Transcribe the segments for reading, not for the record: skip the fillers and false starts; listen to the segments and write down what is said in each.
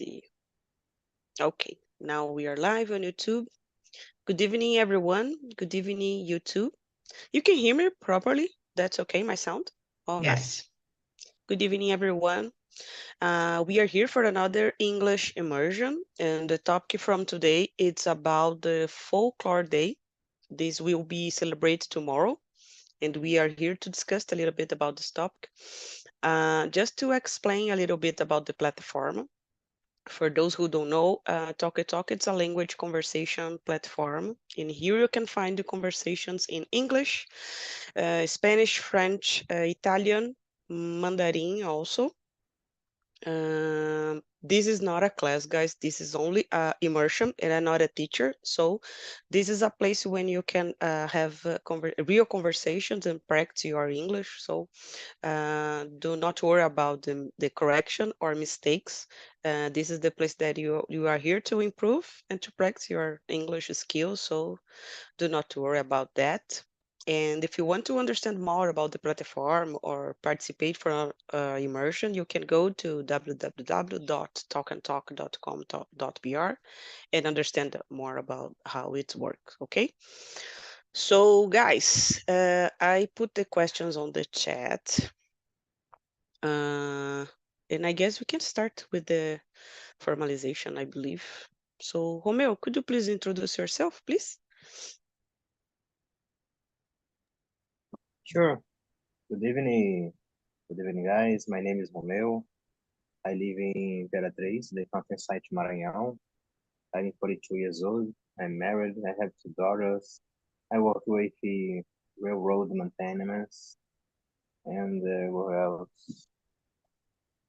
see. Okay, now we are live on YouTube. Good evening, everyone. Good evening, YouTube. You can hear me properly? That's okay, my sound? Oh, nice. Yes. Good evening, everyone. We are here for another English immersion, and the topic from today it's about the Folklore Day. This will be celebrated tomorrow, and we are here to discuss a little bit about this topic. Just to explain a little bit about the platform. For those who don't know, Talk Talk it's a language conversation platform. In here you can find the conversations in English, Spanish, French, Italian, Mandarin also. This is not a class, guys. This is only immersion, and I'm not a teacher. So this is a place when you can have real conversations and practice your English. So do not worry about the correction or mistakes. This is the place that you are here to improve and to practice your English skills. So do not worry about that. And if you want to understand more about the platform or participate from immersion, you can go to www.talkandtalk.com.br and understand more about how it works. Okay. So, guys, I put the questions on the chat. Uh, and I guess we can start with the formalization, I believe. So, Romeo, could you please introduce yourself, please? Sure. Good evening. Good evening, guys. My name is Romeu. I live in Imperatriz, the countryside Maranhão. I'm 42 years old. I'm married. I have two daughters. I work with the railroad maintenance and what else?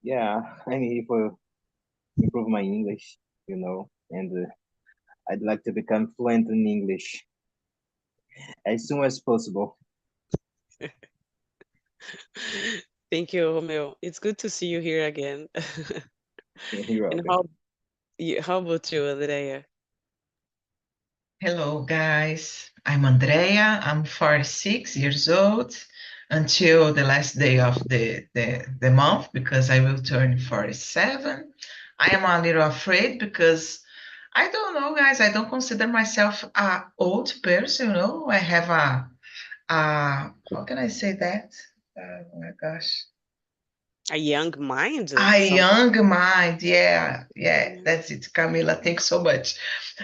Yeah, I'm here for improve my English, and I'd like to become fluent in English as soon as possible. Thank you, Romeo. It's good to see you here again. You're And welcome. how about you, Andrea? Hello, guys. I'm Andrea. I'm 46 years old until the last day of the month because I will turn 47. I am a little afraid because I don't know, guys. I don't consider myself a old person, I have how can I say that? Oh my gosh. A young mind? A Something? young mind, yeah, Yeah. that's it, Camila. Thanks so much.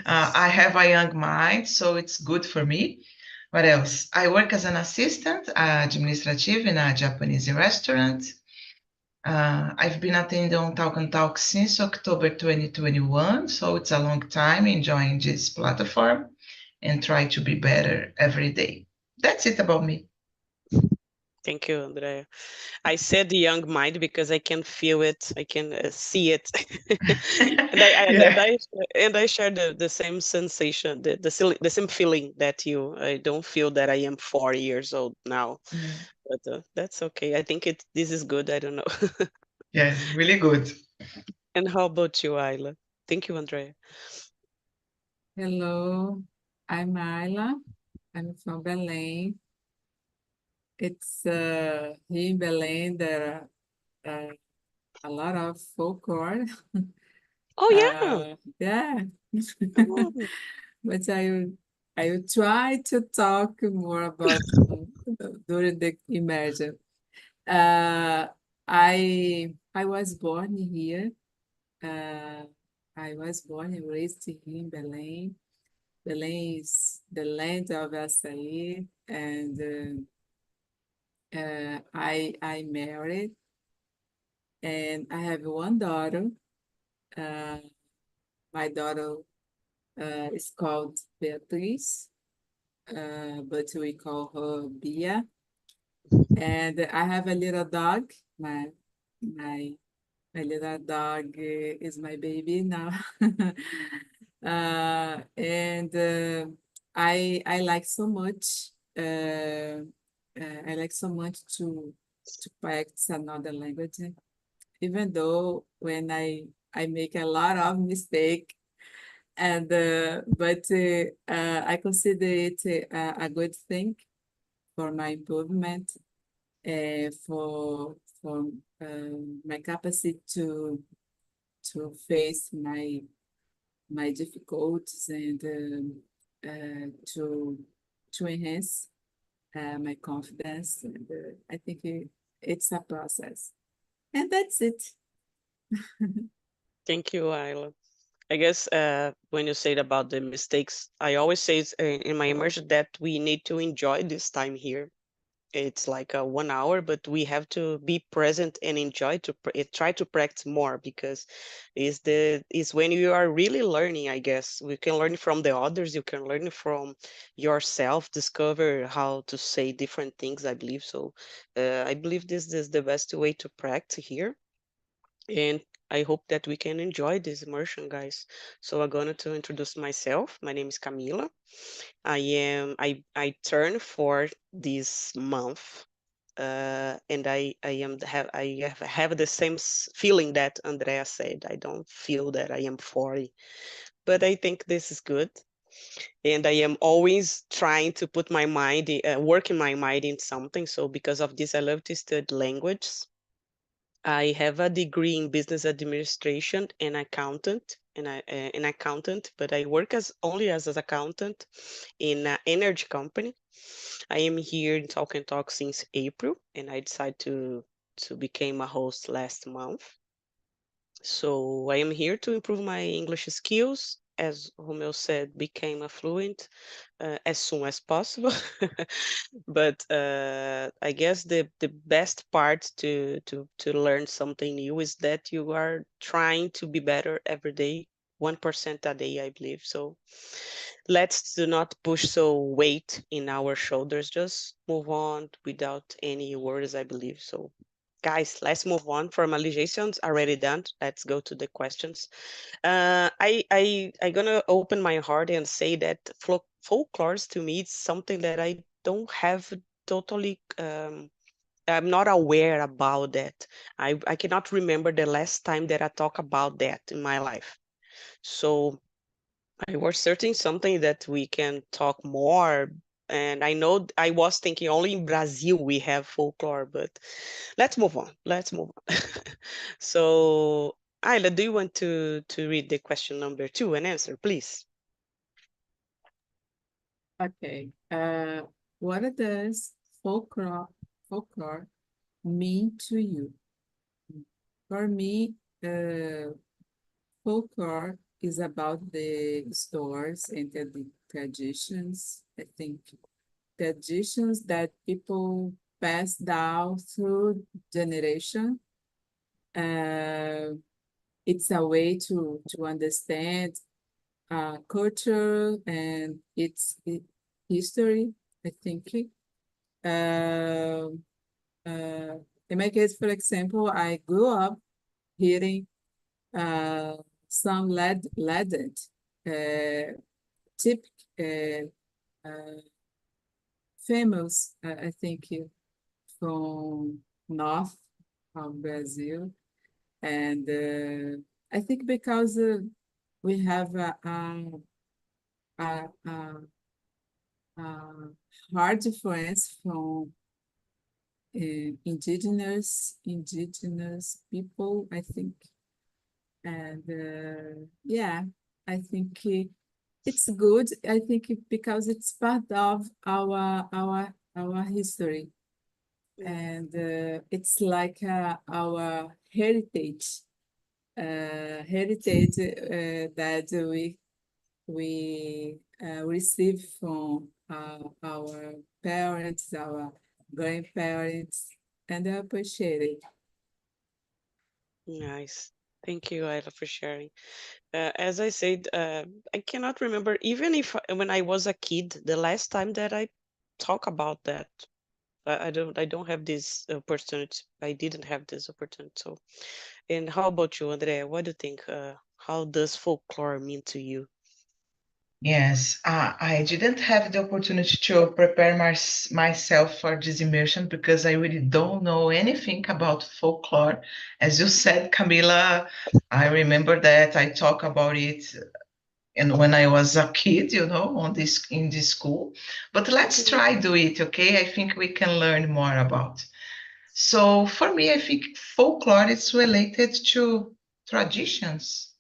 I have a young mind, so it's good for me. What else? I work as an assistant administrative in a Japanese restaurant. I've been attending Talk and Talk since October 2021, so it's a long time enjoying this platform and try to be better every day. That's it about me. Thank you, Andrea. I said the young mind because I can feel it, I can see it, and Yeah. I share the same sensation, the same feeling that you. I don't feel that I am 4 years old now, Yeah. but that's okay. I think this is good. I don't know. Yes, really good. And how about you, Ayla? Thank you, Andrea. Hello, I'm Ayla. I'm from Belém. It's here in Belém there are a lot of folklore. Oh yeah. Yeah, Oh, but I will try to talk more about during the immersion. Uh, I was born here. Uh, I was born and raised here in Belém. Belém is the land of açaí, and I married, and I have one daughter. Uh, my daughter is called Beatriz, but we call her Bia. And I have a little dog. My my little dog is my baby now. And I like so much. I like so much to practice another language, even though when I make a lot of mistake, and I consider it a good thing for my improvement, for my capacity to face my difficulties and to enhance my confidence. And I think it's a process. And that's it. Thank you, Ayla. I guess when you said about the mistakes, I always say in my immersion that we need to enjoy this time here. It's like a 1 hour, but we have to be present and enjoy to try to practice more, because is when you are really learning. I guess we can learn from the others, you can learn from yourself, discover how to say different things, I believe. So I believe this is the best way to practice here, and I hope that we can enjoy this immersion, guys. So I'm going to introduce myself. My name is Camila. I turn for this month, and I have the same feeling that Andrea said. I don't feel that I am 40, but I think this is good. And I am always trying to put my mind, working my mind in something. So because of this, I love to study language. I have a degree in business administration and an accountant, but I work as only as an accountant in an energy company. I am here in Talk and Talk since April, and I decided to become a host last month. So I am here to improve my English skills. As Romeo said, became a fluent as soon as possible. But I guess the best part to learn something new is that you are trying to be better every day, 1% a day, I believe. So let's do not push so weight in our shoulders. Just move on without any worries, I believe. So guys, let's move on. Formalizations already done. Let's go to the questions. I gonna open my heart and say that folklores to me is something that I don't have totally. I'm not aware about that. I cannot remember the last time that I talk about that in my life. So I was searching something that we can talk more. And I know I was thinking only in Brazil we have folklore, but let's move on. Let's move on. So, Ayla, do you want to read the question number 2 and answer, please? Okay. What does folklore mean to you? For me, folklore is about the stories and the traditions. I think traditions that people pass down through generation. It's a way to understand culture and history, I think. Uh, uh, in my case, for example, I grew up hearing uh, some legend, uh, tip, uh, uh, famous, I think, from north of Brazil. And I think because we have a, a, a hard influence from indigenous people, I think. And yeah, I think it's good. I think because it's part of our history, and it's like our heritage that we receive from our parents, our grandparents, and I appreciate it. Nice. Thank you, Ayla, for sharing. As I said, I cannot remember, even if when I was a kid, the last time that I talk about that. I don't have this opportunity. I didn't have this opportunity. So, and how about you, Andrea? What do you think? How does folklore mean to you? Yes, I didn't have the opportunity to prepare myself for this immersion because I really don't know anything about folklore. As you said, Camila, I remember that I talk about it and when I was a kid, on this in this school. But let's try do it, okay? I think we can learn more about. So for me, I think folklore is related traditions.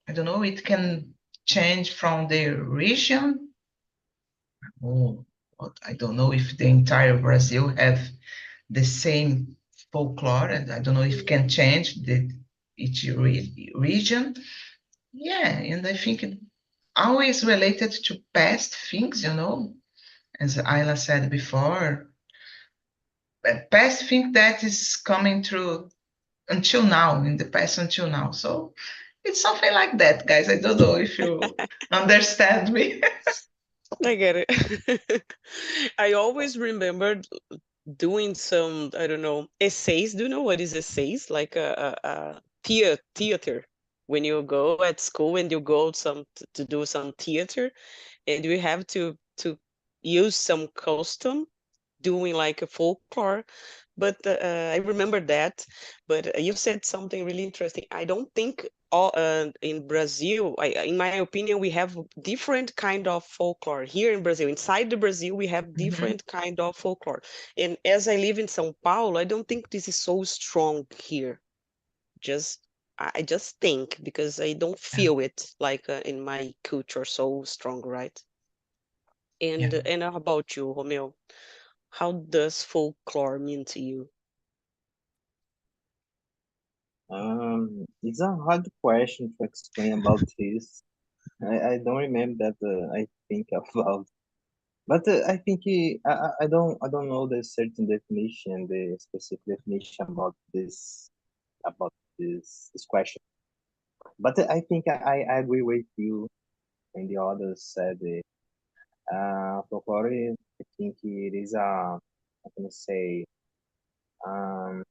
I don't know, it can change from the region. Oh, I don't know if the entire Brazil have the same folklore, and I don't know if it can change each region. Yeah, and I think it always related to past things, as Ayla said before, past thing that is coming through until now, in the past until now. So it's something like that, guys. I don't know if you understand me. I get it. I always remembered doing some, I don't know, essays. Do you know what is essays? Like a theater. When you go at school and you go to do some theater, and we have to use some custom doing like a folklore. But I remember that. But you said something really interesting. I don't think all in Brazil, in my opinion, we have different kind of folklore here in Brazil. Inside the Brazil, we have Mhm. different kind of folklore. And as I live in São Paulo, I don't think this is so strong here. Just I just think because I don't Yeah, feel it like in my culture so strong, right? yeah. And how about you, Romeo? How does folklore mean to you? It's a hard question to explain about this. I don't remember that I think about, but I think I don't know the certain definition, the specific definition about this question. But I think I agree with you and the others said. Folklore, I think it is a, how can I say, um,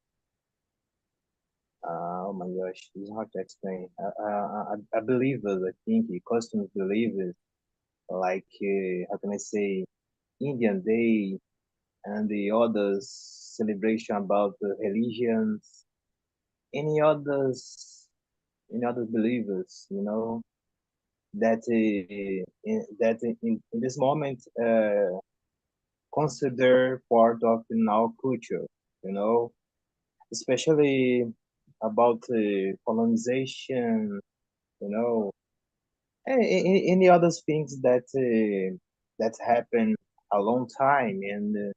oh my gosh, it's hard to explain. I believe it, I think customs believe it, like, how can I say, Indian Day and the others celebration about the religions, any others, any other believers, that in this moment consider part of in our culture, you know, especially about colonization, you know, and any other things that happened a long time, and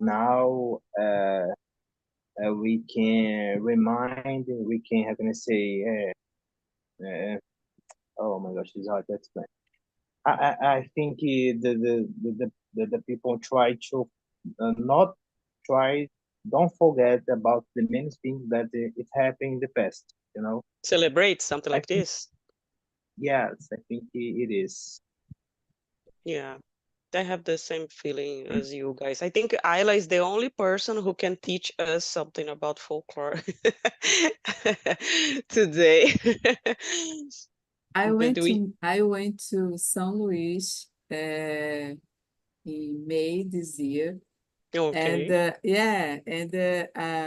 now we can remind, we can, how can I say, oh my gosh, it's hard to explain. I think the people try to not try, don't forget about the many things that it happened in the past, Celebrate something I like think, this? yes, I think it is. Yeah, I have the same feeling as you guys. I think Ayla is the only person who can teach us something about folklore today. But we, I went to São Luís in May this year. And okay. yeah, and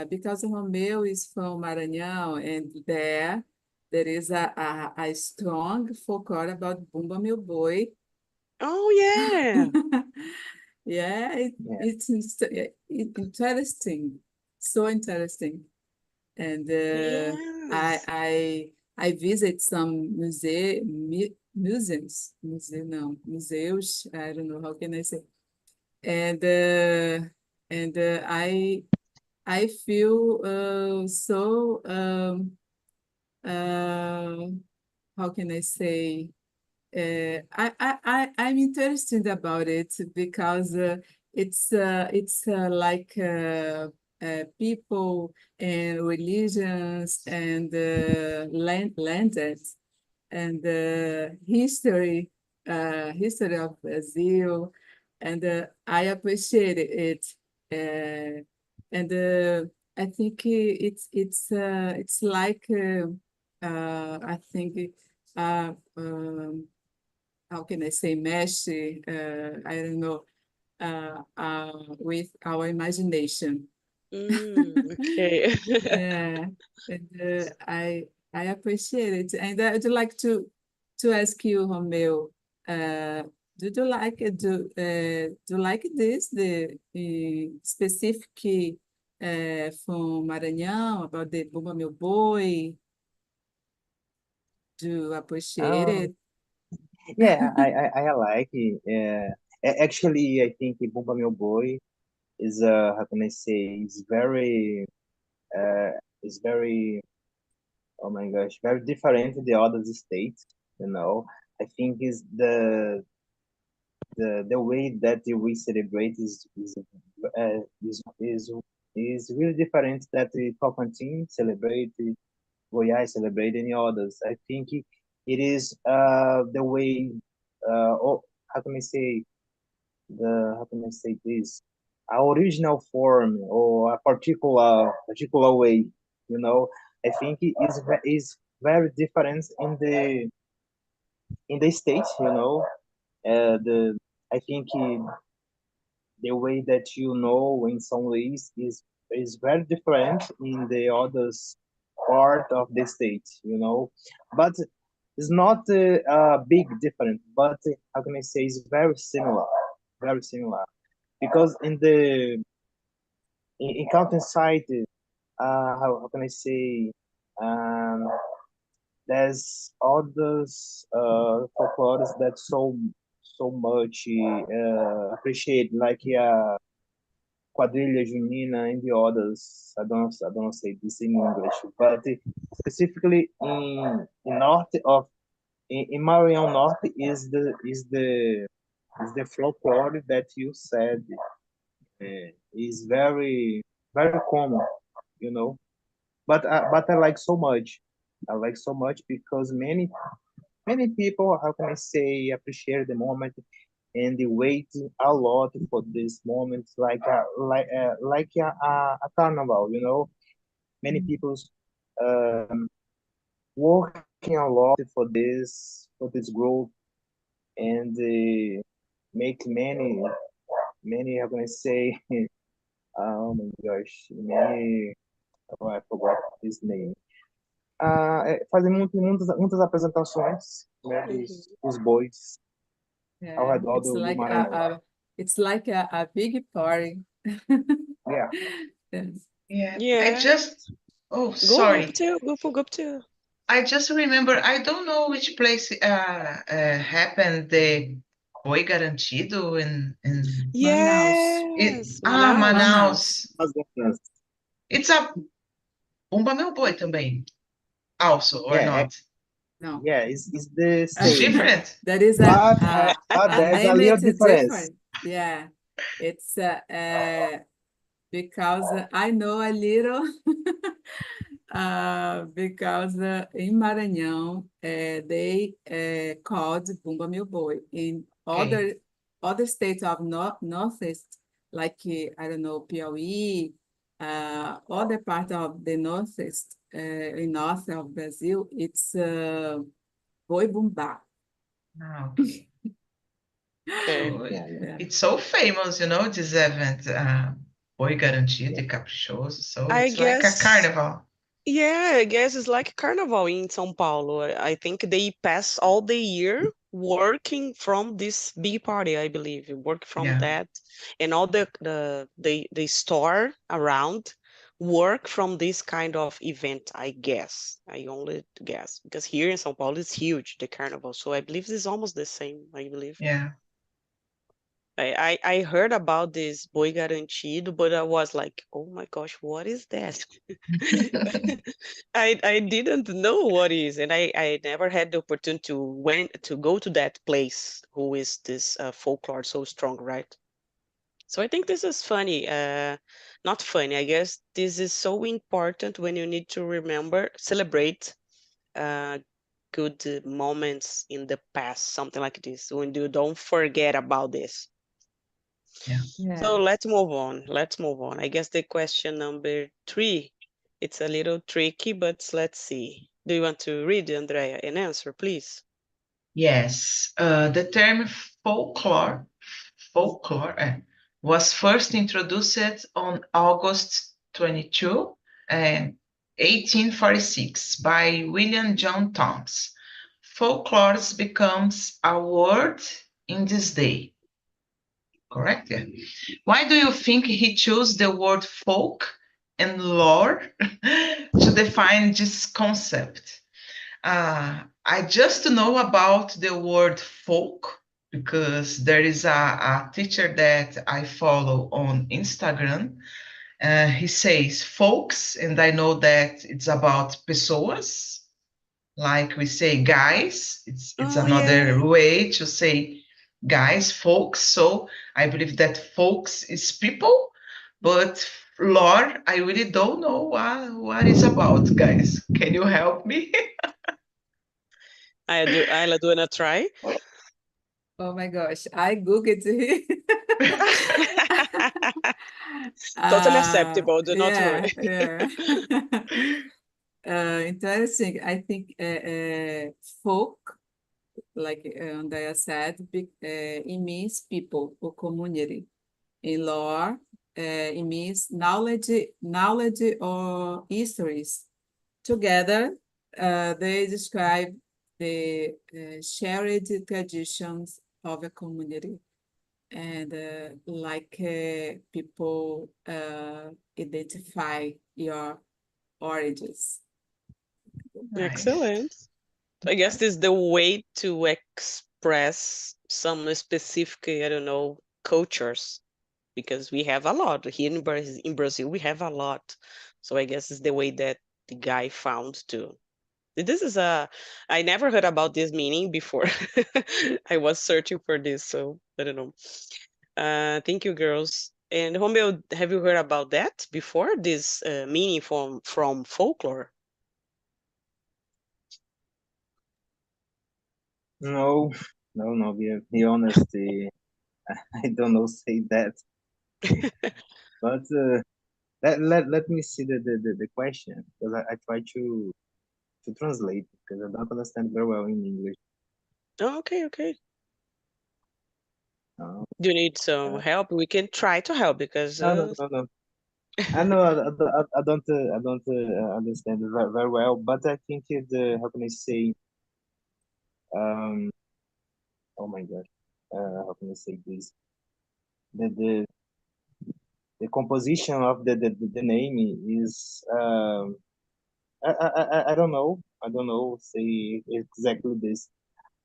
because Romeu is from Maranhão, and there is a strong folklore about Bumba Meu Boi. Oh yeah. Yeah, Yeah, interesting, so interesting. And Yes. I visit some museus. I don't know how can I say. And I feel so uh, how can I say? I'm interested about it because it's like people and religions and lands and history of Brazil, and I appreciate it. And I think it's like I think how can I say mesh? I don't know with our imagination. Okay. Yeah, and I appreciate it, and I'd like to ask you, Romeo, uh, do you like this the specific from Maranhão about the Bumba Meu Boi? Do you appreciate Oh, it? yeah, I like it. Actually, I think Bumba Meu Boi is how can I say, uh, is very, oh my gosh, very different to the other states. You know, I think is the way that we celebrate is really different that the Tocantins celebrate, Goiás celebrate, any others. I think it is the way, oh, how can I say, how can I say this, a original form or a particular way. You know, I think it is very different in the states. You know, the I think the way that you know in some ways is very different in the others part of the state. You know, but it's not a big difference. But how can I say, it's very similar because in countryside, how can I say, um, there's others folklores that so much appreciate, like quadrilha junina and the others. I don't say this in English, but specifically in north of in Maranhão North is the folklore that you said is very common, you know. But I like so much. I like so much because many people, how can I say, appreciate the moment and they wait a lot for this moment, like a carnival, you know. Many Mm. people working a lot for this group and make many, how can I say, oh my gosh, many, oh, I forgot his name. Fazem muitas apresentações, né, Mhm. dos bois ao Yeah, redor do Maranhão. it's like a big party. Yeah, Yes. Yeah, Yeah, oh, go up sorry. to, go up to. I just remember, I don't know which place happened the Boi Garantido in Manaus. it, Yes, Manaus. Manaus. Manaus. Amazonas. It's a Bumba Meu Boi também, also, or Yeah, not? No. yeah, it's the It's same, different. That is but a there's a name little it's difference. different. Yeah. It's because I know a little because in Maranhão they called Bumba Meu Boi. In Okay. other states of Northeast, like I don't know, Piauí, other part of the Northeast, in north of Brazil, it's Boi Bumbá. Okay. Okay. So Yeah, yeah, Yeah. it's so famous, this event, Boi Garantido yeah. e Caprichoso. So I it's like a guess, carnival. yeah, I guess it's like carnival in São Paulo. I think they pass all the year working from this big party, I believe. You work from Yeah. that, and all the store around work from this kind of event, I guess. I only guess because here in São Paulo it's huge, the carnival. So I believe it's almost the same, I believe. Yeah. I heard about this Boi Garantido, but I was like, oh my gosh, what is that? I didn't know what is, and I never had the opportunity to go to that place. Who is this folklore so strong, right? So I think this is funny. Not funny. I guess this is so important when you need to remember, celebrate uh, good moments in the past, something like this. When you don't forget about this. Yeah. So Yeah. let's move on. Let's move on. I guess the question number 3, it's a little tricky, but let's see. Do you want to read, Andrea, and answer, please? Yes. The term folklore was first introduced on August 22, 1846 by William John Thomas. Folklore becomes a word in this day. Correct? Yeah. Why do you think he chose the word folk and lore to define this concept? I just know about the word folk because there is a teacher that I follow on Instagram. He says folks, and I know that it's about pessoas, like we say guys. It's Oh yeah. another way to say guys, folks. So I believe that folks is people, but lore, I really don't know what it's about, guys. Can you help me? Ayla, do you wanna try? Oh my gosh, I Googled it. Totally acceptable, do not worry. Yeah, yeah. Interesting. I think folk, like Andrea said, it means people or community. In lore, it means knowledge or histories. Together, they describe the shared traditions of a community and people identify your origins. Nice. Excellent. I guess this is the way to express some specific, I don't know, cultures, because we have a lot here in Brazil. We have a lot, so I guess it's the way that the guy found to. This is a I never heard about this meaning before. I was searching for this, so I don't know. Thank you, girls. And Romeo, have you heard about that before? This meaning from folklore? No, no. Be honest. I don't know say that, but let me see the question because I try to translate because I don't understand very well in English. Oh, okay, okay. Uh, Do you need some uh, help? We can try to help because no. I know I don't understand very well, but I think the how can I say um oh my God, how can I say this, the the the composition of the name is I don't know, say exactly this,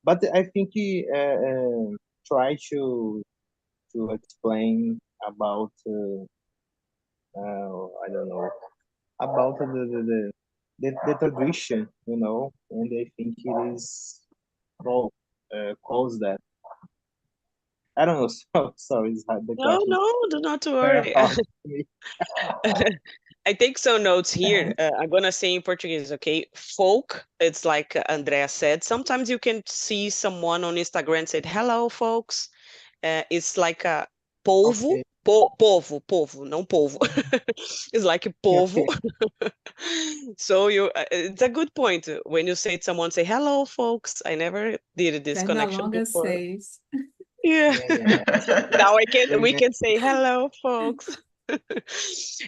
but I think he try to explain about I don't know, about the tradition, and I think it is called calls that. I don't know. So sorry, the no, question is no, do not very worry. hard to me. I take some notes here. I'm gonna say in Portuguese, okay? Folk, it's like Andrea said. Sometimes you can see someone on Instagram said, "Hello, folks." It's like a polvo, Okay, povo, não polvo. It's like povo. okay, So it's a good point. When you say someone say, "Hello, folks." I never did this connection Fernalonga before. says, Yeah. yeah. Now we Amen. can say hello, folks.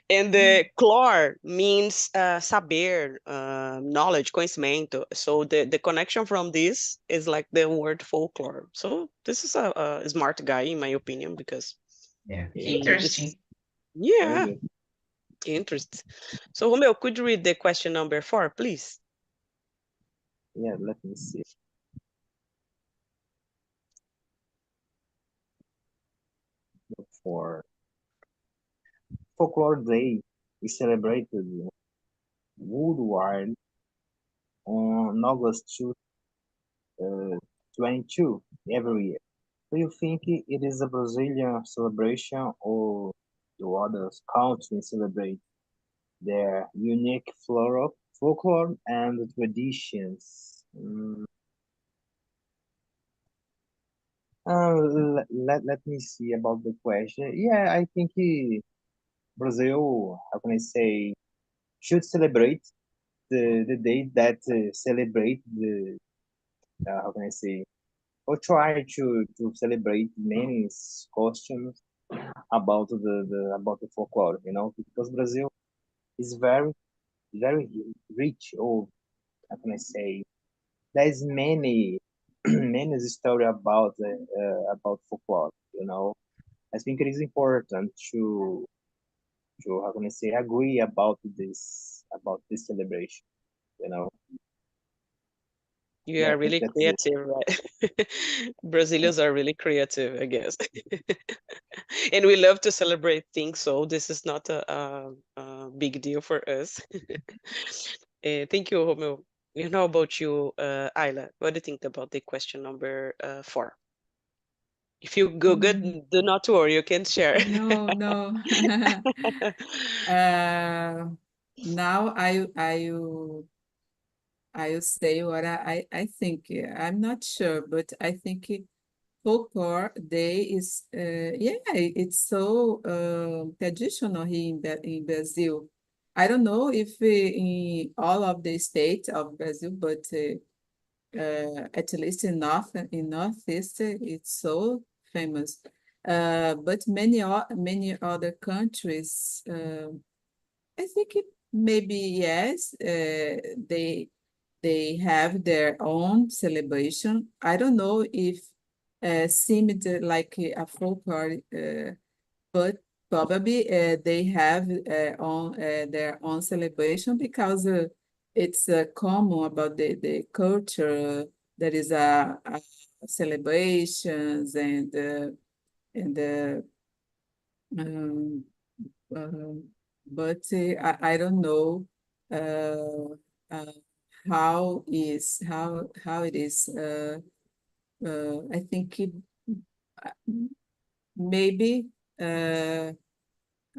And the clore means saber, knowledge, conhecimento. So the connection from this is like the word folklore. So this is a smart guy in my opinion because Yeah, Yeah, he is, interesting. very yeah, good. interest. So Romeo, could you read the question number 4, please? Yeah, let me see. For Folklore Day is celebrated worldwide on August 22 every year. Do you think it is a Brazilian celebration or do other countries celebrate their unique folklore and traditions? Let me see about the question. Yeah, I think Brazil, how can I say, should celebrate the day that celebrate the, how can I say, or try to celebrate many costumes about about the folklore, because Brazil is very rich. Or how can I say? There's many many story about folklore. I think it is important to how can I say agree about this celebration. You know. You Yeah, are really that's it. creative, right? Brazilians are really creative, I guess. And we love to celebrate things, so this is not a big deal for us. Thank you, Romeo. You know about you, Ayla. What do you think about the question number 4? If you go good, Mm, do not worry, you can share. no, no. Uh, now I will say what I think. I'm not sure, but I think Folklore Day is yeah, it's so traditional here in Brazil. I don't know if in all of the states of Brazil, but at least in Northeast, it's so famous. But many other countries, I think maybe yes, they have their own celebration. I don't know if seemed like a folklore, but probably they have their own celebration because it's common about the culture. There is a celebrations and um, um, but I don't know uh, uh, how it is. I think uh, maybe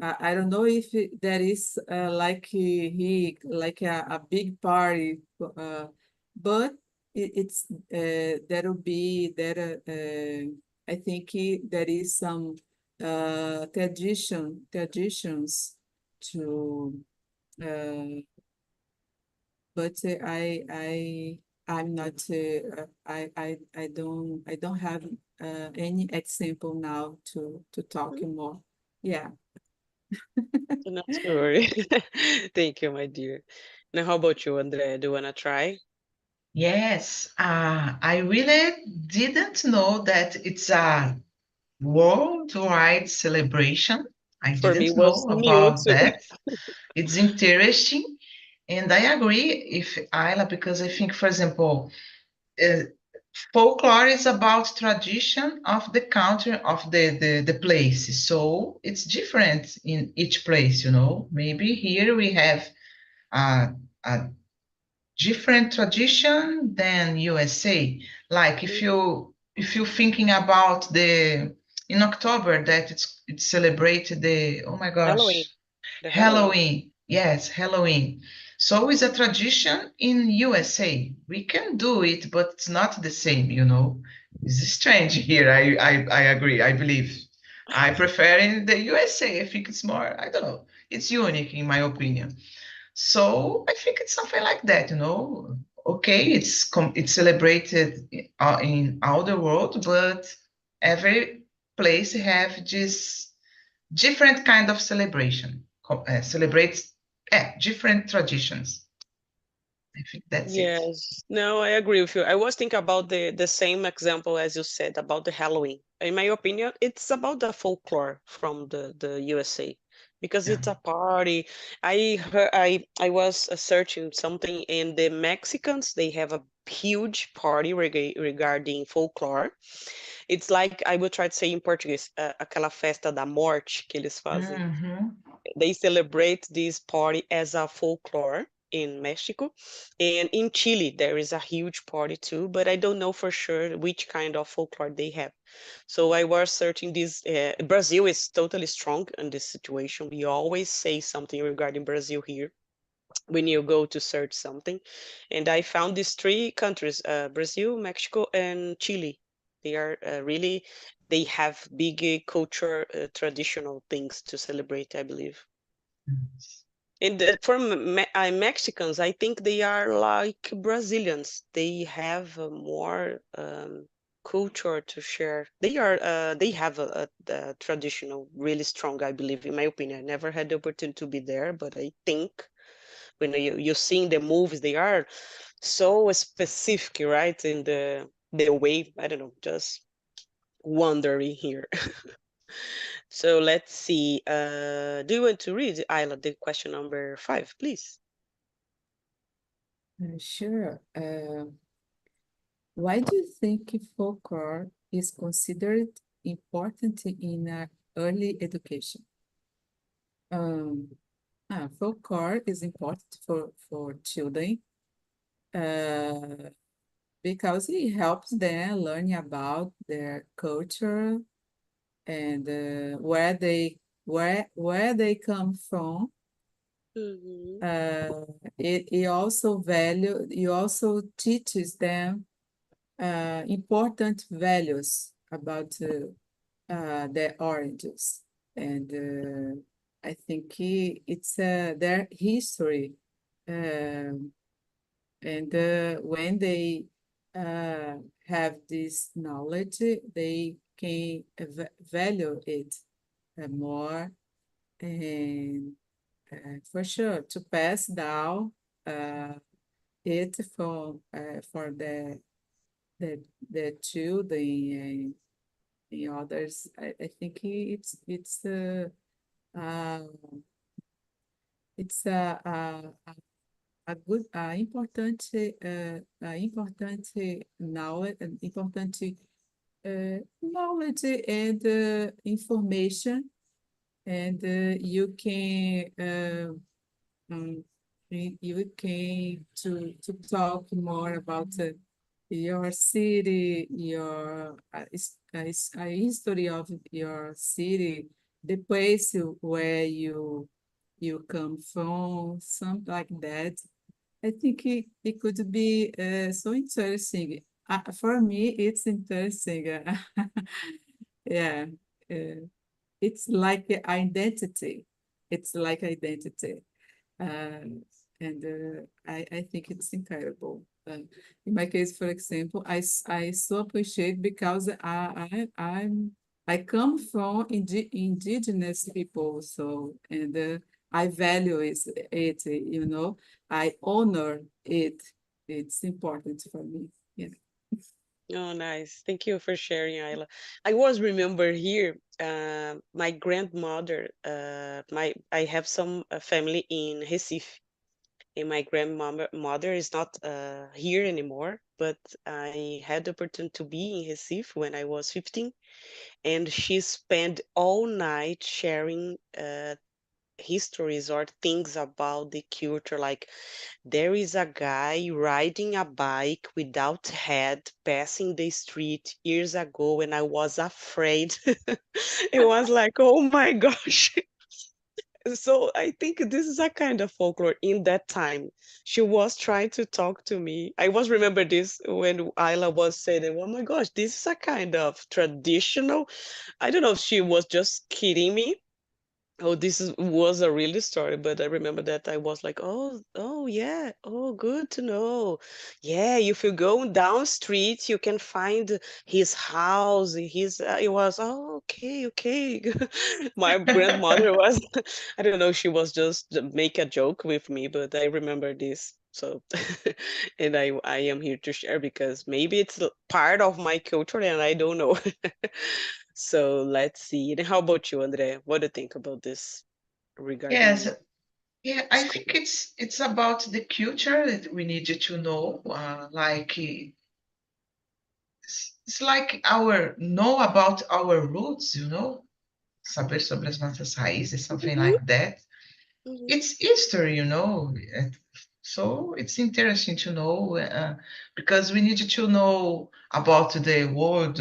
I don't know if there is like he like a big party, but it's there will be there. I think there is some traditions to, uh, but I'm not I don't have any example now to talk more. Yeah. Not to worry. Thank you, my dear. Now, how about you, Andrea? Do you wanna try? Yes, I really didn't know that it's a worldwide celebration. I For me, didn't was know new about too. that. It's interesting. And I agree if Ayla, because I think, for example, uh, folklore is about tradition of the country, of the place. So it's different in each place, you know. Maybe here we have a different tradition than USA. Like if you thinking about the in October that it's celebrated the oh my Halloween, gosh, the Halloween. Halloween. Yes, Halloween. So it's a tradition in USA. We can do it, but it's not the same, you know. It's strange here. I agree. I believe. I prefer in the USA. I think it's more, I don't know. It's unique in my opinion. So I think it's something like that, you know. Okay, it's celebrated in all the world, but every place have this different kind of celebration. Celebrates different traditions. I think that's it. Yes, no, I agree with you. I was thinking about the same example as you said about the Halloween. In my opinion, it's about the folklore from the USA because Yeah. it's a party. I was searching something, and the Mexicans they have a huge party regarding folklore. It's like I would try to say in Portuguese, aquela festa da morte que eles fazem. Mhm. They celebrate this party as a folklore in Mexico. And in Chile, there is a huge party too, but I don't know for sure which kind of folklore they have. So I was searching this. Brazil is totally strong in this situation. We always say something regarding Brazil here when you go to search something. And I found these 3 countries, Brazil, Mexico, and Chile. They are really, they have big culture, traditional things to celebrate, I believe. And for Mexicans, I think they are like Brazilians. They have more culture to share. They have a traditional really strong, I believe, in my opinion. I never had the opportunity to be there, but I think when you see in the movies, they are so specific, right? In the way, I don't know, just wondering here. So let's see. Do you want to read, Isla, the question number 5, please? Sure. Why do you think folklore is considered important in early education? Um, Folklore is important for children because it helps them learn about their culture and where they come from. Mm-hmm. It also teaches them important values about their origins, and I think it's their history. Um, and when they uh, have this knowledge, they can value it more, and for sure to pass down uh, it for the the children and others. I think uh, it's a good important knowledge knowledge and information, and you can um, you can to talk more about your city, your history of your city, the place where you come from, something like that. I think it could be so interesting. For me, it's interesting. Yeah, uh, it's like identity. It's like identity. Um, and I think it's incredible. In my case, for example, I so appreciate because I come from indigenous people, so and I value it. I honor it. It's important for me. Yeah. Oh, nice. Thank you for sharing, Ayla. I was remember here, my grandmother, I have some family in Recife, and my grandmother mother is not here anymore, but I had the opportunity to be in Recife when I was 15, and she spent all night sharing histories or things about the culture, like there is a guy riding a bike without head passing the street years ago and I was afraid. It was like, oh my gosh. So I think this is a kind of folklore in that time. She was trying to talk to me. I was remember this when Ayla was saying, oh my gosh, this is a kind of traditional. I don't know if she was just kidding me. Oh, was a really story, but I remember that I was like, oh yeah, oh, good to know. Yeah, if you go down street, you can find his house. It was, oh, okay, okay. My grandmother was, I don't know, she was just make a joke with me, but I remember this. So, and I am here to share because maybe it's part of my culture and I don't know. So let's see. And how about you, Andre? What do you think about this Yes, regarding yeah, I school? think it's about the culture that we need to know. Like it's like our know about our roots, saber sobre as nossas raízes, something Mhm, like that. mhm. It's history. So it's interesting to know because we need to know about the world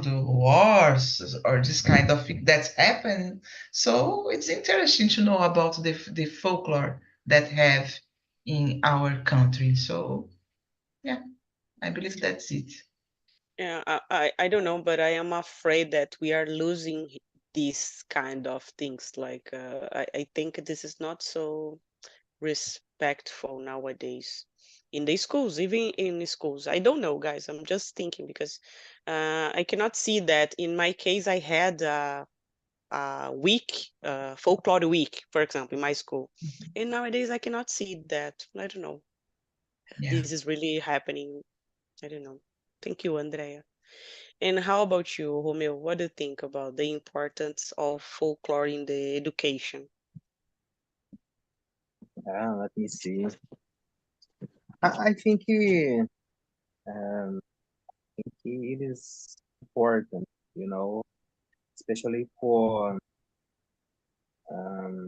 wars or this kind of thing that's happened. So it's interesting to know about the folklore that have in our country. So yeah, I believe that's it. Yeah, I don't know, but I am afraid that we are losing these kind of things. Like, I think this is not so respectful nowadays in the schools, even in schools. I don't know, guys. I'm just thinking because I cannot see that. In my case, I had week, folklore week, for example, in my school. And nowadays I cannot see that. I don't know. Yeah. This is really happening. I don't know. Thank you, Andrea. And how about you, Romeo? What do you think about the importance of folklore in the education? Let me see. I think it is important, you know, especially um,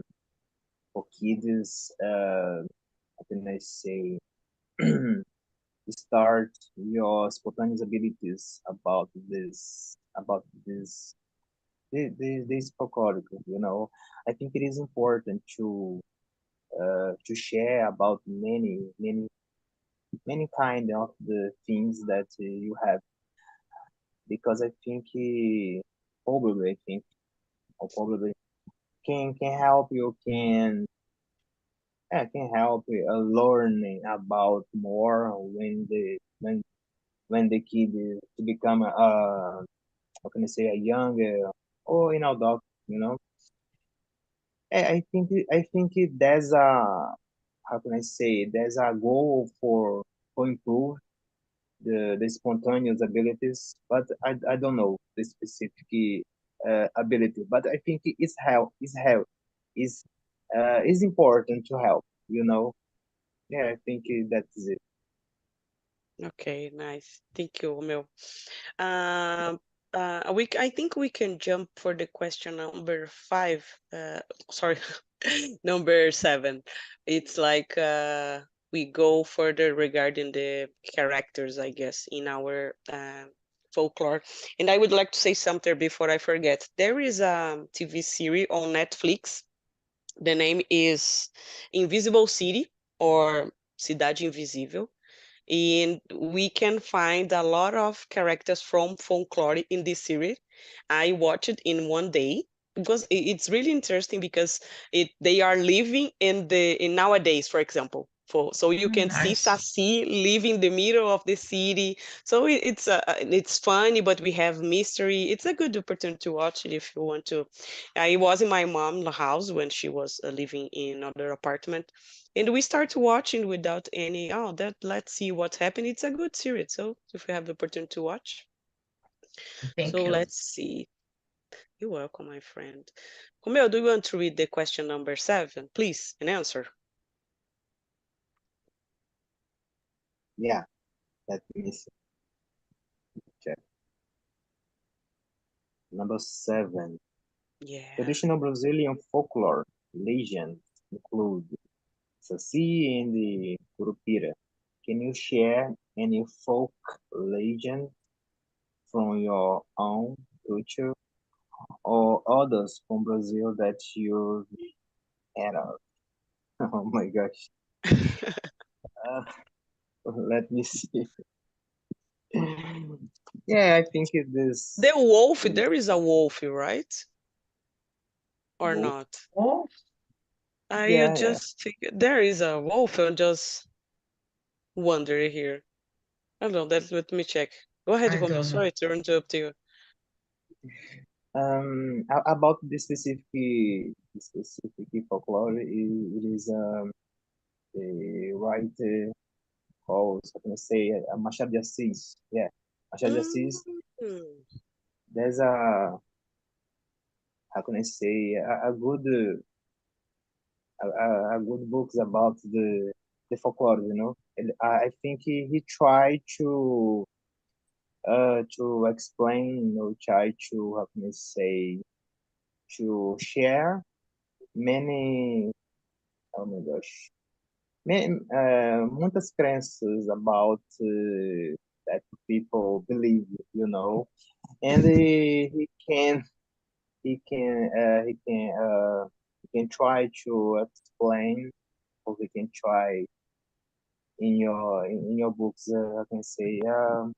for kids. How can I say? Start your spontaneous abilities about this folklore. You know, I think it is important to share about many kind of the things that you have, because I think probably I think or probably can help you can help you learning about more when the kid is to become how can I say, a young or an adult, you know. There's a, how can I say, there's a goal for improve the spontaneous abilities, but I don't know the specific ability, but I think it's help is important to help, you know. Yeah, I think that's it. Okay, nice. Thank you, Romeo. Um, I think we can jump for the question number five. Sorry, number seven. It's like we go further regarding the characters, I guess, in our folklore. And I would like to say something before I forget. There is a TV series on Netflix. The name is Invisible City or Cidade Invisível, and we can find a lot of characters from folklore in this series. I watched it in one day because it's really interesting because they are living in nowadays, for example. So you can see Nice. Saci live in the middle of the city. So it's funny, but we have mystery. It's a good opportunity to watch it if you want to. I was in my mom's house when she was living in another apartment, and we start watching without any, oh, that let's see what's happening. It's a good series, so if you have the opportunity to watch. So Thank you. let's see. You're welcome, my friend. Romeo, do you want to read the question number seven, please, and answer? Yeah, let me see. Check. Number 7. Yeah. Traditional Brazilian folklore legends include Saci and the Curupira. Can you share any folk legend from your own culture or others from Brazil that you've heard of? Oh my gosh. Uh, let me see. Yeah, I think it is The wolf, this there is a wolf, right? Or wolf. not? Oh, I Yeah, yeah. just think there is a wolf. I'm just wondering here. I don't know. Let me check. Go ahead, I Romeo. don't know. Sorry to interrupt you. About the specific folklore, it is the writer called, how can I say, Machado de Assis. Yeah, Machado de Assis. Mm. There's a, how can I say, a good books about the folklore, you know. And I think he tried to explain, or try to, how can I say, to share many, oh my gosh, muitas crenças about that people believe, you know. And he can try to explain, or he can try in your books. I can say, oh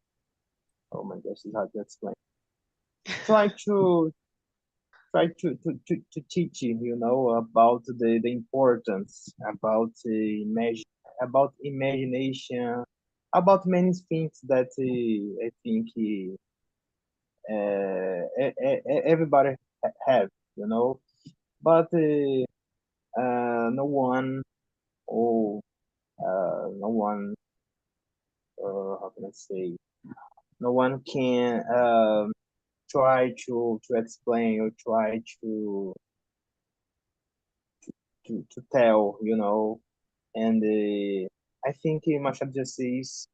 my gosh, it's hard to explain. Try to teach him, you know, about the importance about about imagination, about many things that I think everybody have, you know. But no one, or no one, how can I say, no one can try to explain, or try to tell, you know. And I think Machado de Assis,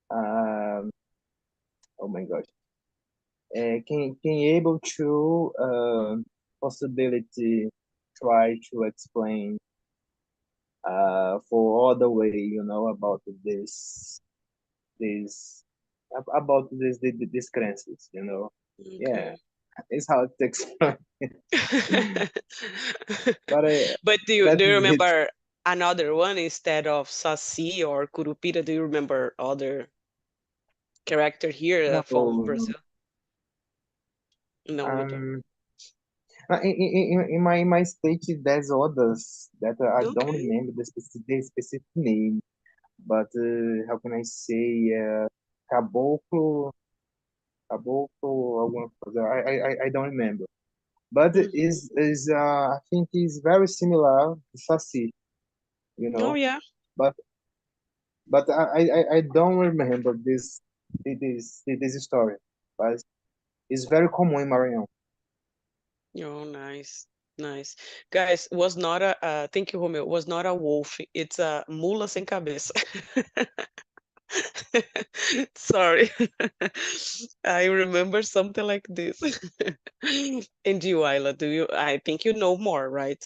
um, oh my gosh. Can you able to possibility try to explain for other way, about this about these crances, Yeah, Okay. it's hard to explain, but But that do you is it. remember another one instead of Saci or Curupira? Do you remember other character here No, from no. Brazil? No, you don't. Um, in my state, there's others that I don't Okay. remember the specific name, but how can I say, caboclo, alguma coisa. I don't remember. But Mhm. I think is very similar to Saci, you Oh know. yeah. But I don't remember this story. But it's very common in Maranhão. Oh, nice. Nice. Guys, was not a thank you, Romeo. Was not a wolf. It's a mula sem cabeça. Sorry. I remember something like this. And you, Ayla, I think you know more, right?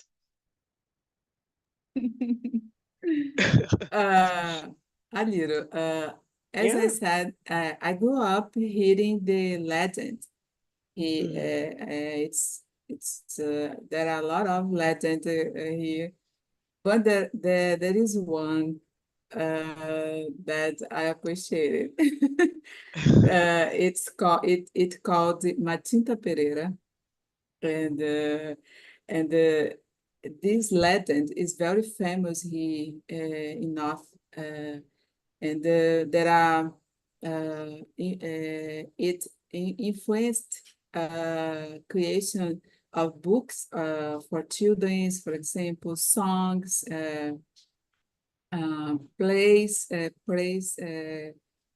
Uh, a little. As I Yeah. said, I grew up hearing the legend. Mhm. There are a lot of legend here, but there is one that I appreciated. It called Matinta Pereira, and and this legend is very famous here in North. And there are it influenced creation of books for children, for example, songs, plays,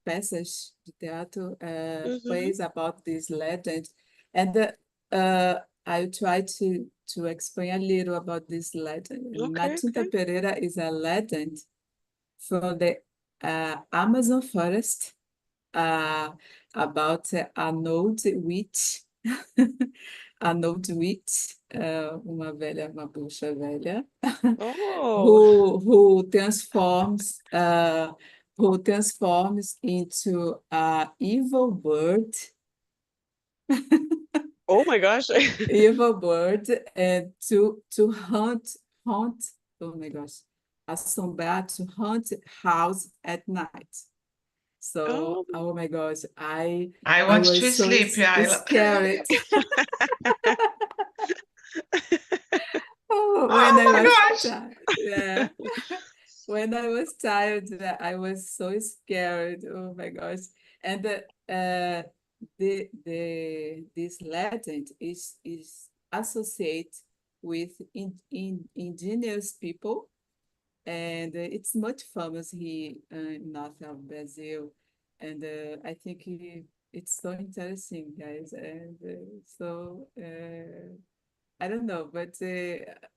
passage de teatro, Mhm. plays about this legend. And I try to explain a little about this legend. Okay, Matinta okay. Pereira is a legend from the Amazon forest uh, about an old witch, an old witch, uma bruxa velha, Oh, who transforms into a oh my gosh. evil bird, and to hunt. Oh my gosh, assombrar, to hunt house at night. So, Oh, oh my gosh, I I want to was so sleep, Ayla. scared. Oh, when I Oh was my gosh. tired, yeah. When I was tired, I was so scared. Oh my gosh. And this legend is associated with indigenous people, and it's much famous here in north of Brazil. And I think it's so interesting, guys. And I don't know, but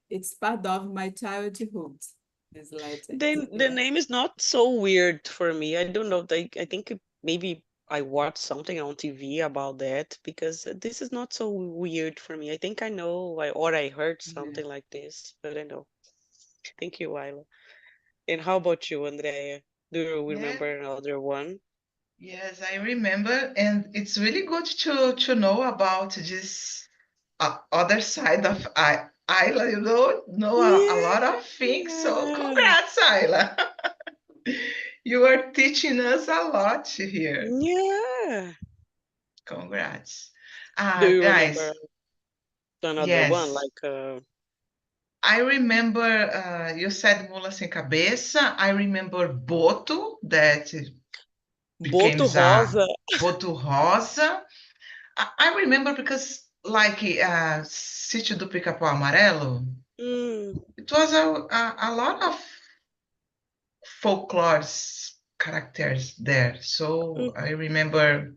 it's part of my childhood, this legend. the Yeah. name is not so weird for me. I don't know. I think maybe I watched something on TV about that because this is not so weird for me. I think I know or I heard Yeah. something like this, but I know. Thank you, Ayla. And how about you, Andrea? Do you Yeah, remember another one? yes, I remember, and it's really good to know about this other side of Ayla. You know a lot of things. So Yeah. congrats, Ayla. You are teaching us a lot here. Yeah. Congrats. Do you remember Guys, another one yes, like I remember you said Mula Sem Cabeça. I remember Boto, that became Boto Rosa? Boto Rosa. I remember because, like, Sítio do Pica-Pau Amarelo, Mm, it was a lot of folklore characters there. So I mhm. remember,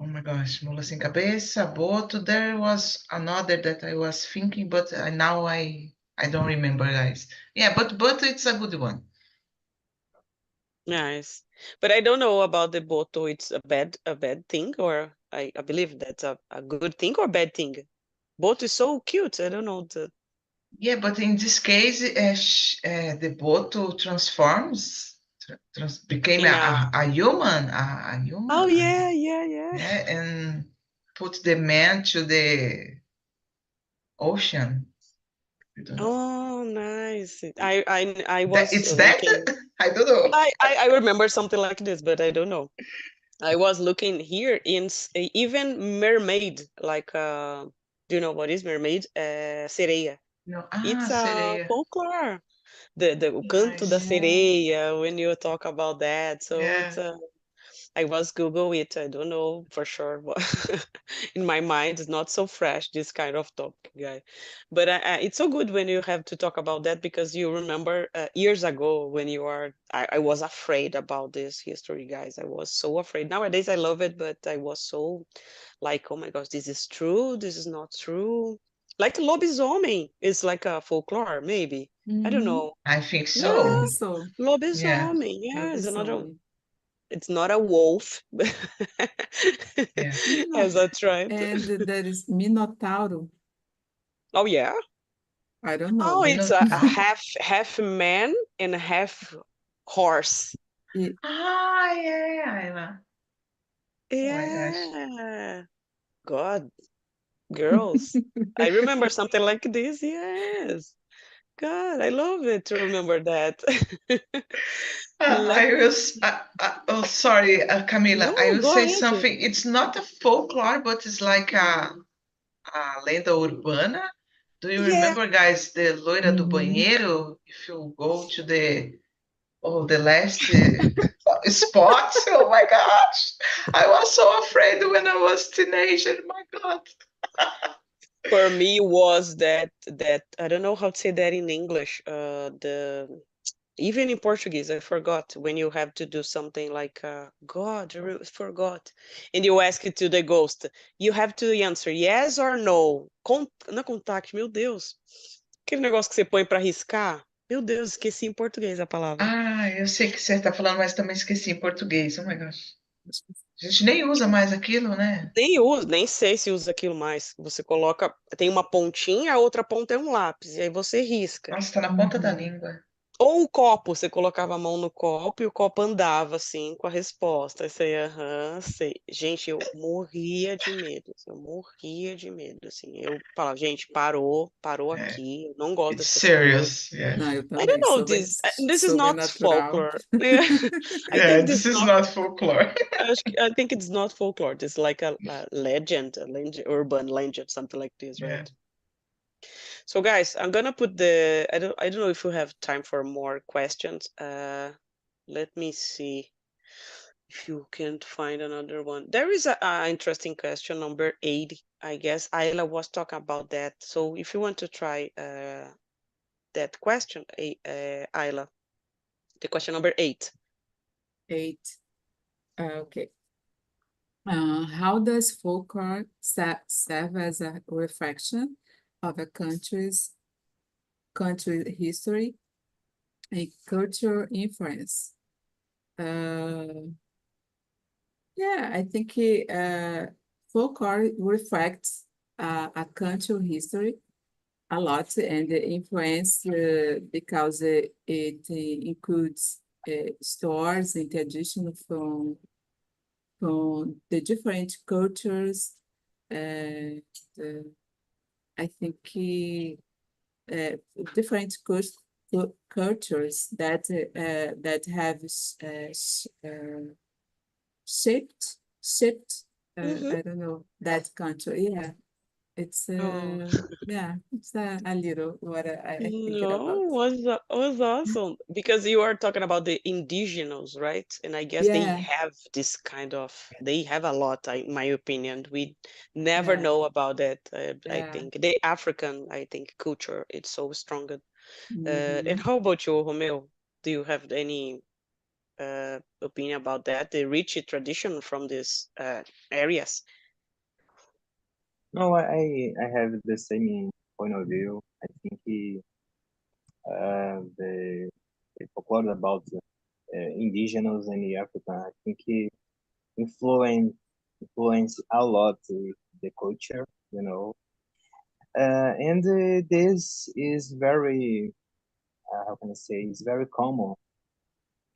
oh my gosh, Mula Sem Cabeça, Boto. There was another that I was thinking, but now I don't remember, guys. Yeah, but it's a good one. Nice. But I don't know about the boto. It's a bad thing, or I believe that's a good thing or bad thing. Boto is so cute. I don't know the. Yeah, but in this case, the bottle transforms, became In a. a human, Oh yeah, yeah, yeah. yeah, and put the man to the ocean. I don't know. Oh, nice. I That was it's that? looking. I don't know. I remember something like this, but I don't know. I was looking here in even mermaid, like do you know what is mermaid? Sereia. No. It's a Sereia. folklore. The o canto da Nice. Yeah. sereia when you talk about that. So it's Yeah. I was Google it. I don't know for sure, but in my mind, it's not so fresh, this kind of topic, guy. But it's so good when you have to talk about that because you remember years ago when I was afraid about this history, guys. I was so afraid. Nowadays, I love it, but I was so like, oh my gosh, this is true. This is not true. Like lobisomem is like a folklore, maybe. I don't Mm-hmm. know. I think I think Yeah, so. so. Yeah. lobisomem. Yeah, it's another Lobisomem. it's not a wolf, Yeah. as I tried. And there is Minotauro. Oh yeah. I don't Oh, know. it's a half man and half horse. It, Yeah, Ayla. Oh my gosh. Yeah. God, girls. I remember something like this. Yes. God, I love it to remember that. Let I me was, oh, sorry, Camila. I no, will go say ahead. something. It's not a folklore, but it's like a lenda urbana. Do you Yeah. remember, guys, the loira do Mhm. banheiro? If you go to the last spot, oh my gosh, I was so afraid when I was teenager. My God. For me was that I don't know how to say that in English. The even in Portuguese, I forgot when you have to do something like God, forgot, and you ask it to the ghost. You have to answer yes or no. Não contact, meu Deus. Aquele negócio que você põe para riscar. Meu Deus, esqueci em português a palavra. Eu sei que você está falando, mas também esqueci em português. Oh my gosh. A gente nem usa mais aquilo, né? Nem uso, nem sei se usa aquilo mais. Você coloca, tem uma pontinha, a outra ponta é um lápis, e aí você risca. Nossa, está na ponta da Uhum. língua. Ou o copo, você colocava a mão no copo e o copo andava assim com a resposta. Aí você ia, aham, sei. Gente, eu morria de medo, assim, eu morria de medo, assim. Eu falava, gente, parou É. aqui, eu não gosto It's dessas coisas. serious. Yeah. Não, eu I don't também. know this is not Sobrenatural. folklore. Yeah. I Yeah, think this this is not folklore. I think it's not folklore. It's like a legend, urban legend, something like this, Yeah. right? So guys, I'm gonna put I don't know if we have time for more questions. Let me see if you can't find another one. There is a interesting question, number 8. I guess Ayla was talking about that. So if you want to try that question, Ayla, the question number 8. 8. Okay. How does folklore serve as a reflection of a country history and cultural influence? Yeah, I think folklore reflects a country history a lot and the influence because it includes stories and tradition from the different cultures. And I think uh, different cultures that have shaped Mm-hmm. I don't know that country. Yeah, it's Oh. yeah, it's a little what I thinking No, about. was awesome because you are talking about the indigenous, right? And I guess they Yeah, have this kind of they have a lot, in my opinion. We never yeah, know about that. I yeah. think the African, I think, culture it's so strong. And Mm-hmm. how about you, Romeo? Do you have any opinion about that? The rich tradition from these areas? No, I have the same point of view. I think the folklore about indigenous in Africa. I think it influence a lot the culture, you know. And this is very, how can I say, it's very common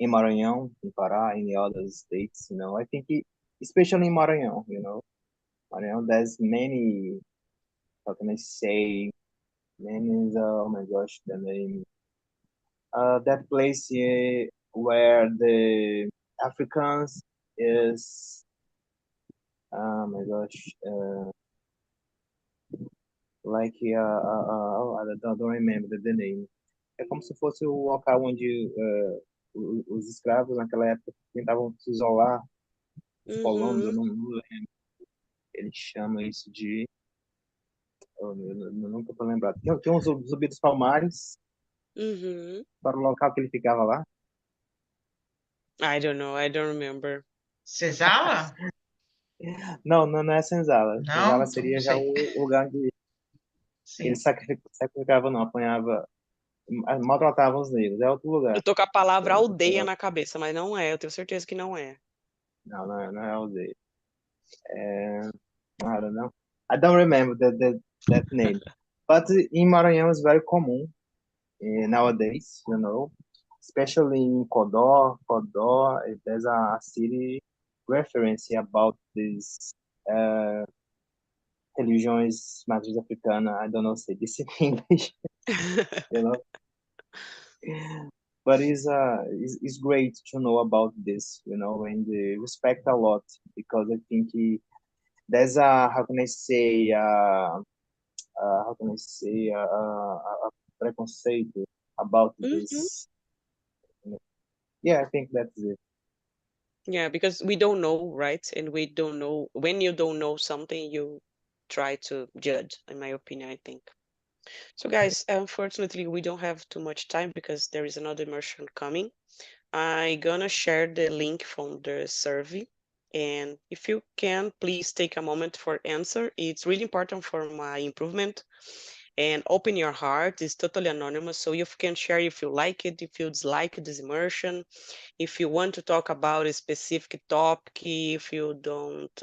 in Maranhão, in Pará, in the other states, you know. I think especially in Maranhão, you know, Maranhão, there's many, how can I say, many, oh my gosh, the name, that place where the Africans is, oh my gosh, like, oh, I don't remember the name. É como se fosse o local onde os escravos naquela época tentavam se isolar dos colonos, eu Mm-hmm. não lembro. Eles chamam isso de. Eu nunca tô lembrado. Tem uns Zumbi dos Palmares, Mm-hmm. para o local que ele ficava lá. I don't know. I don't remember. Senzala? Não é Senzala. Não? Senzala Então não seria já sei. o lugar onde Sim. eles sacrificavam, não, apanhava, maltratavam os negros. É outro lugar. Eu tô com a palavra Eu não tô aldeia falando. na cabeça, mas não é. Eu tenho certeza que não é. Não é o dele. I don't know. I don't remember that name. But in Maranhão is very common nowadays, you know, especially in Codó. Codó, there's a city reference about this religiões matriz africana. I don't know say this in English, you know. But it's great to know about this, you know, and respect a lot because I think there's a how can I say a preconceito about Mm-hmm. this. Yeah, I think that's it. Yeah, because we don't know, right? And we don't know when you don't know something, you try to judge, in my opinion, I think. So, guys, unfortunately, we don't have too much time because there is another immersion coming. I'm gonna share the link from the survey. And if you can, please take a moment for answer. It's really important for my improvement. And open your heart. It's totally anonymous, so you can share if you like it, if you dislike this immersion, if you want to talk about a specific topic, if you don't,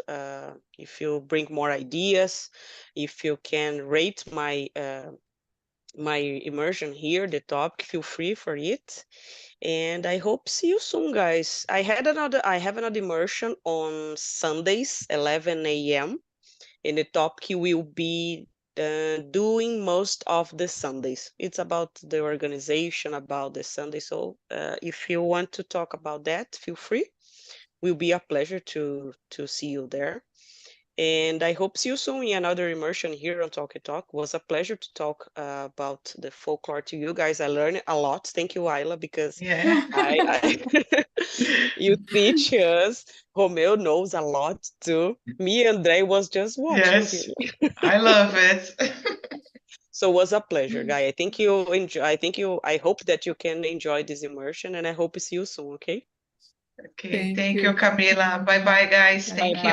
if you bring more ideas, if you can rate my immersion here, the topic, feel free for it. And I hope see you soon, guys. I have another immersion on Sundays, 11 a.m. And the topic will be doing most of the Sundays. It's about the organization, about the Sunday. So if you want to talk about that, feel free. Will be a pleasure to see you there. And I hope see you soon in another immersion here on Talk and Talk. It was a pleasure to talk about the folklore to you guys. I learned a lot. Thank you, Ayla, because Yeah. I you teach us. Romeo knows a lot too. Me and Andre was just watching him. Yes. I love it. So it was a pleasure, guy. I think you enjoy. I hope that you can enjoy this immersion, and I hope to see you soon. Okay. Okay. Thank Thank you, you. Camila. Bye bye, guys. Bye Thank Bye you. bye.